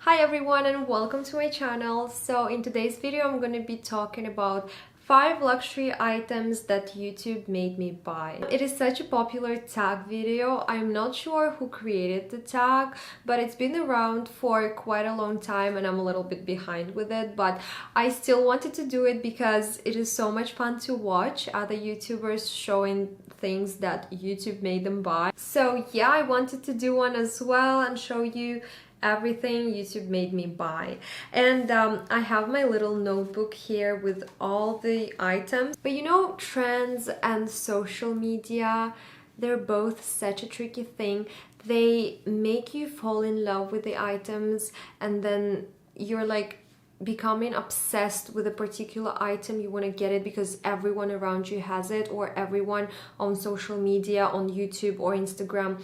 Hi everyone and welcome to my channel. So in today's video I'm going to be talking about 5 luxury items that YouTube made me buy. It is such a popular tag video. I'm not sure who created the tag, but it's been around for quite a long time and I'm a little bit behind with it, but I still wanted to do it because it is so much fun to watch other YouTubers showing things that YouTube made them buy. So yeah, I wanted to do one as well and show you everything YouTube made me buy. And I have my little notebook here with all the items. But you know, trends and social media, they're both such a tricky thing. They make you fall in love with the items and then you're like becoming obsessed with a particular item. You want to get it because everyone around you has it, or everyone on social media, on YouTube or Instagram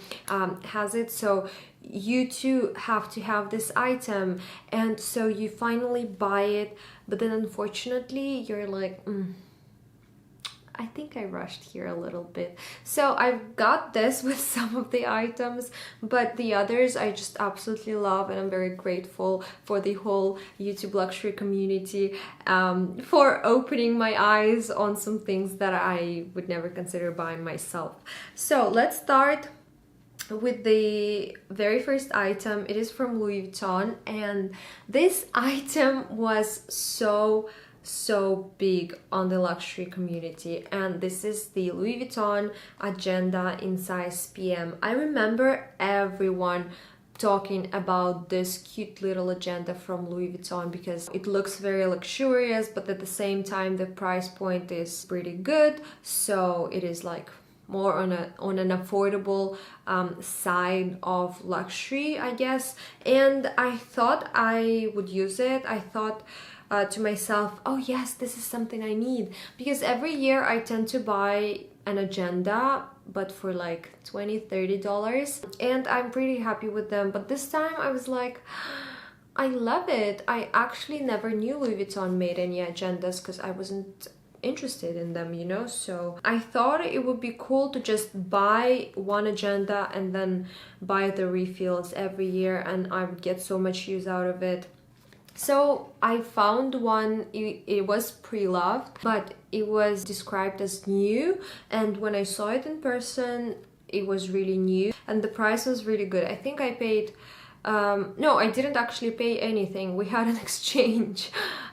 has it, so you too have to have this item, and so you finally buy it, but then unfortunately you're like, I think I rushed here a little bit. So I've got this with some of the items, but the others I just absolutely love, and I'm very grateful for the whole YouTube luxury community for opening my eyes on some things that I would never consider buying myself. So let's start with the very first item. It is from Louis Vuitton, and this item was so big on the luxury community, and this is the Louis Vuitton Agenda in size PM. I remember everyone talking about this cute little agenda from Louis Vuitton because it looks very luxurious, but at the same time the price point is pretty good, so it is like more on an affordable side of luxury, I guess. And I thought I would use it. I thought to myself, oh yes, this is something I need, because every year I tend to buy an agenda, but for like $20-30, and I'm pretty happy with them. But this time I was like, I love it. I actually never knew Louis Vuitton made any agendas because I wasn't interested in them, you know, so I thought it would be cool to just buy one agenda and then buy the refills every year, and I would get so much use out of it. So I found one. It was pre-loved, but it was described as new, and when I saw it in person it was really new and the price was really good. I think I paid no, I didn't actually pay anything. We had an exchange.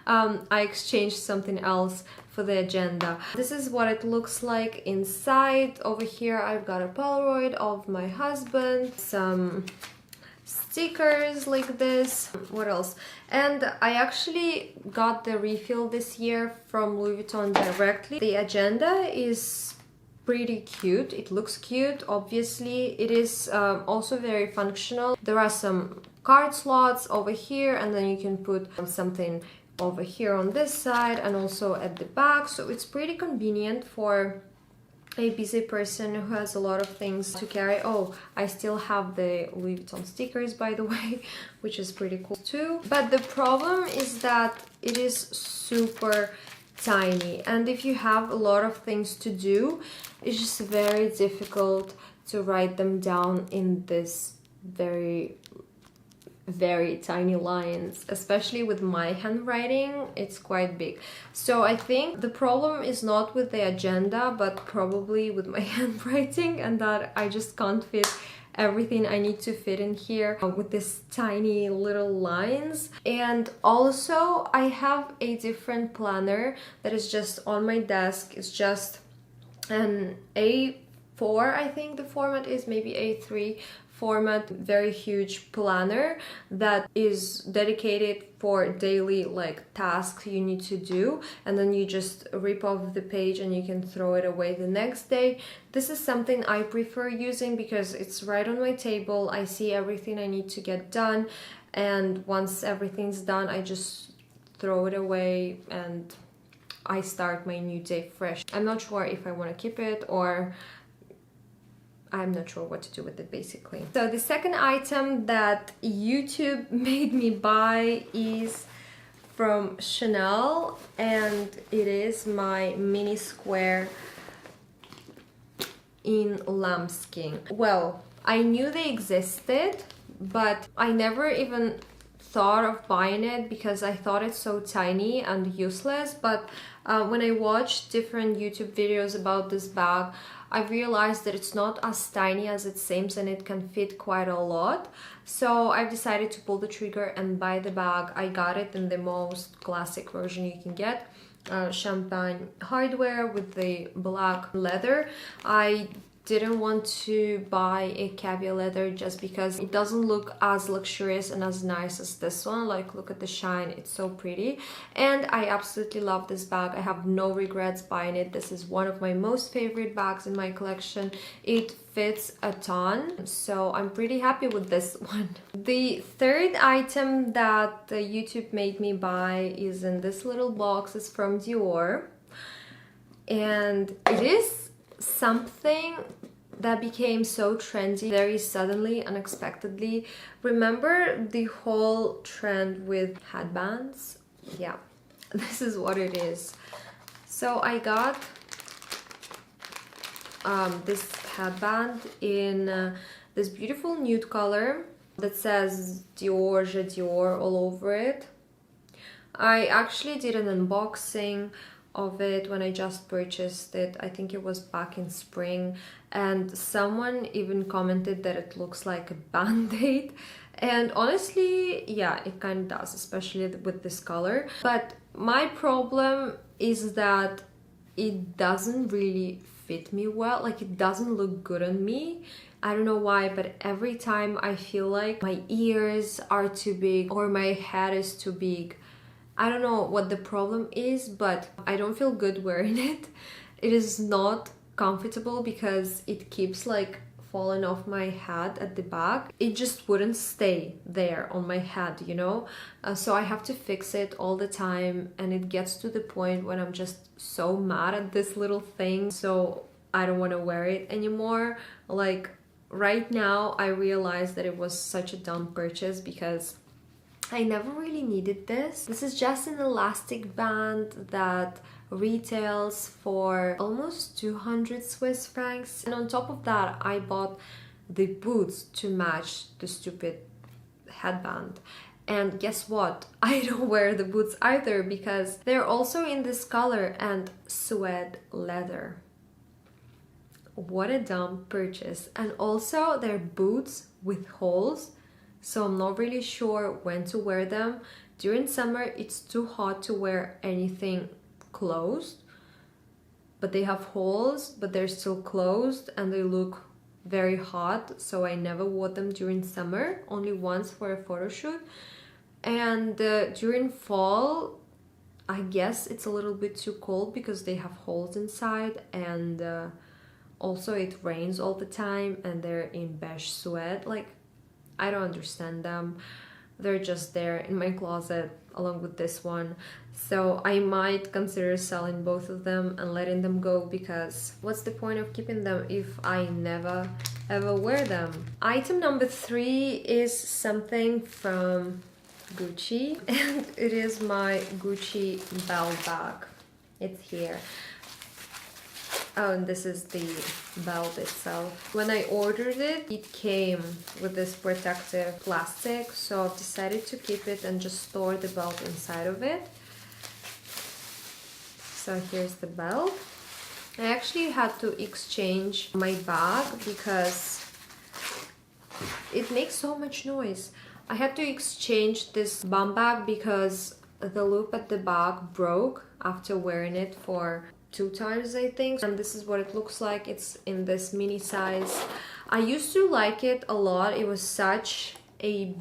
I exchanged something else for the agenda. This is what it looks like inside. Over here I've got a Polaroid of my husband, some stickers like this. What else? And I actually got the refill this year from Louis Vuitton directly. The agenda is pretty cute. It looks cute, obviously. It is also very functional. There are some card slots over here, and then you can put something over here on this side and also at the back, so it's pretty convenient for a busy person who has a lot of things to carry. Oh, I still have the Louis Vuitton stickers, by the way, which is pretty cool too. But the problem is that it is super tiny, and if you have a lot of things to do, it's just very difficult to write them down in this very tiny lines, especially with my handwriting. It's quite big. So I think the problem is not with the agenda, but probably with my handwriting, and that I just can't fit everything I need to fit in here with this tiny little lines. And also I have a different planner that is just on my desk. It's just an A4, I think the format is, maybe A3 format, very huge planner that is dedicated for daily like tasks you need to do, and then you just rip off the page and you can throw it away the next day. This is something I prefer using because it's right on my table. I see everything I need to get done, and once everything's done I just throw it away and I start my new day fresh. I'm not sure if I want to keep it, or I'm not sure what to do with it, basically. So the second item that YouTube made me buy is from Chanel, and it is my mini square in lambskin. Well, I knew they existed, but I never even thought of buying it because I thought it's so tiny and useless, but when I watched different YouTube videos about this bag, I realized that it's not as tiny as it seems and it can fit quite a lot. So I've decided to pull the trigger and buy the bag. I got it in the most classic version you can get. Champagne hardware with the black leather. I didn't want to buy a caviar leather just because it doesn't look as luxurious and as nice as this one. Like, look at the shine, it's so pretty, and I absolutely love this bag. I have no regrets buying it. This is one of my most favorite bags in my collection. It fits a ton, so I'm pretty happy with this one. The third item that YouTube made me buy is in this little box. It's from Dior, and it is something that became so trendy very suddenly, unexpectedly. Remember the whole trend with headbands? Yeah, this is what it is. So I got this headband in this beautiful nude color that says Dior, Je Dior all over it. I actually did an unboxing of it when I just purchased it. I think it was back in spring, and someone even commented that it looks like a band-aid, and honestly, yeah, it kind of does, especially with this color. But my problem is that it doesn't really fit me well. Like, it doesn't look good on me. I don't know why, but every time I feel like my ears are too big or my head is too big. I don't know what the problem is, but I don't feel good wearing it. It is not comfortable because it keeps like falling off my head at the back. It just wouldn't stay there on my head, you know? So I have to fix it all the time, and it gets to the point when I'm just so mad at this little thing, so I don't want to wear it anymore. Like, right now I realize that it was such a dumb purchase because I never really needed this. This is just an elastic band that retails for almost 200 Swiss francs. And on top of that, I bought the boots to match the stupid headband. And guess what? I don't wear the boots either because they're also in this color and suede leather. What a dumb purchase. And also they're boots with holes. So I'm not really sure when to wear them. During summer, it's too hot to wear anything closed, but they have holes, but they're still closed and they look very hot. So I never wore them during summer, only once for a photo shoot. And during fall, I guess it's a little bit too cold because they have holes inside, and also it rains all the time, and they're in beige suede. Like, I don't understand them. They're just there in my closet along with this one. So I might consider selling both of them and letting them go, because what's the point of keeping them if I never ever wear them? Item number 3 is something from Gucci, and it is my Gucci belt bag. It's here. Oh, and this is the belt itself. When I ordered it, it came with this protective plastic, so I've decided to keep it and just store the belt inside of it. So here's the belt. I actually had to exchange my bag because it makes so much noise. I had to exchange this bum bag because the loop at the back broke after wearing it for 2 times, I think, and this is what it looks like. It's in this mini size. I used to like it a lot. It was such a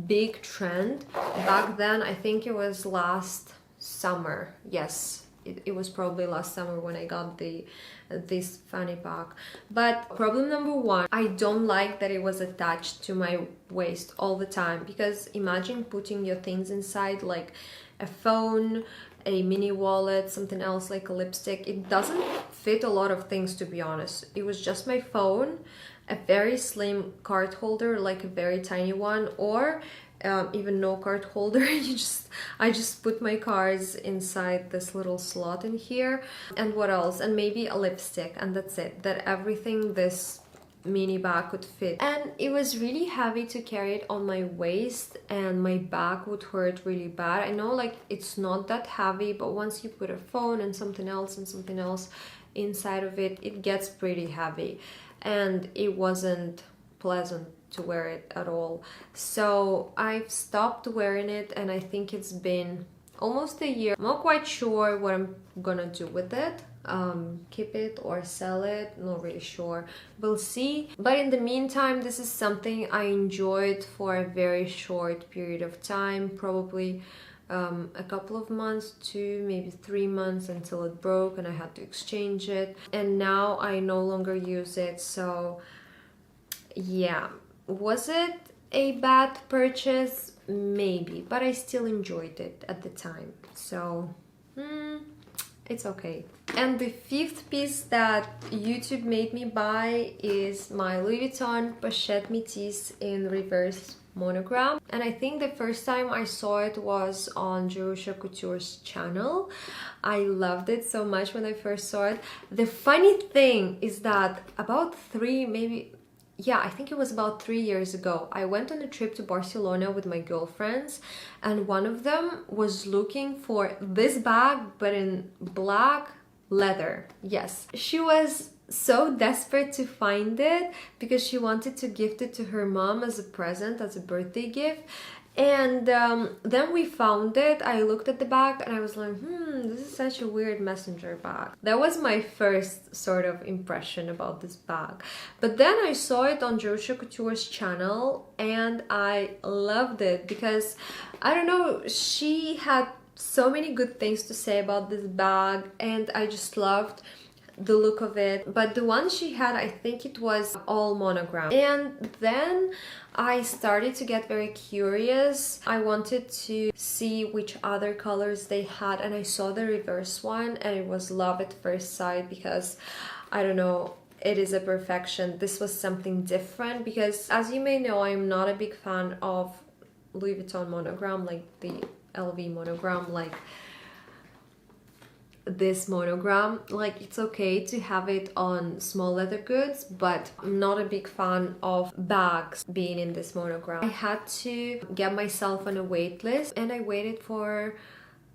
big trend back then. I think it was last summer. Yes, it was probably last summer when I got this fanny pack. But problem number 1, I don't like that it was attached to my waist all the time, because imagine putting your things inside, like a phone, a mini wallet, something else like a lipstick. It doesn't fit a lot of things, to be honest. It was just my phone, a very slim card holder, like a very tiny one, or even no card holder. I just put my cards inside this little slot in here, and what else, and maybe a lipstick, and that's it. That everything this mini bag could fit, and it was really heavy to carry it on my waist, and my back would hurt really bad. I know like it's not that heavy, but once you put a phone and something else inside of it, it gets pretty heavy, and it wasn't pleasant to wear it at all. So I've stopped wearing it, and I think it's been almost a year. I'm not quite sure what I'm gonna do with it. Keep it or sell it, not really sure, we'll see. But in the meantime, this is something I enjoyed for a very short period of time, probably a couple of months, 2 maybe 3 months, until it broke and I had to exchange it, and now I no longer use it. So yeah, was it a bad purchase? Maybe, but I still enjoyed it at the time, so it's okay. And the fifth piece that YouTube made me buy is my Louis Vuitton Pochette Métis in reverse monogram, and I think the first time I saw it was on Jerusha Couture's channel. I loved it so much when I first saw it. The funny thing is that about I think it was about 3 years ago, I went on a trip to Barcelona with my girlfriends, and one of them was looking for this bag but in black leather. Yes, she was so desperate to find it because she wanted to gift it to her mom as a present, as a birthday gift. And then we found it. I looked at the bag and I was like, this is such a weird messenger bag. That was my first sort of impression about this bag. But then I saw it on Jerusha Couture's channel and I loved it because, I don't know, she had so many good things to say about this bag and I just loved the look of it. But the one she had, I think it was all monogram. And then I started to get very curious. I wanted to see which other colors they had, and I saw the reverse one and it was love at first sight because, I don't know, it is a perfection. This was something different because, as you may know, I'm not a big fan of Louis Vuitton monogram, like the LV monogram, like this monogram. Like, it's okay to have it on small leather goods, but I'm not a big fan of bags being in this monogram. I had to get myself on a wait list and I waited for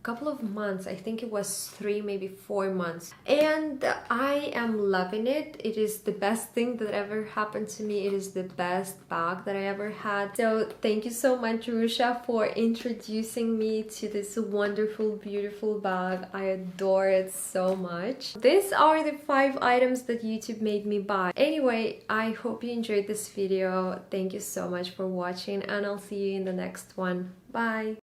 couple of months. I think it was 3 maybe 4 months, and I am loving it. It is the best thing that ever happened to me. It is the best bag that I ever had. So thank you so much, Jerusha, for introducing me to this wonderful, beautiful bag. I adore it so much. These are the 5 items that YouTube made me buy. Anyway, I hope you enjoyed this video. Thank you so much for watching, and I'll see you in the next one. Bye.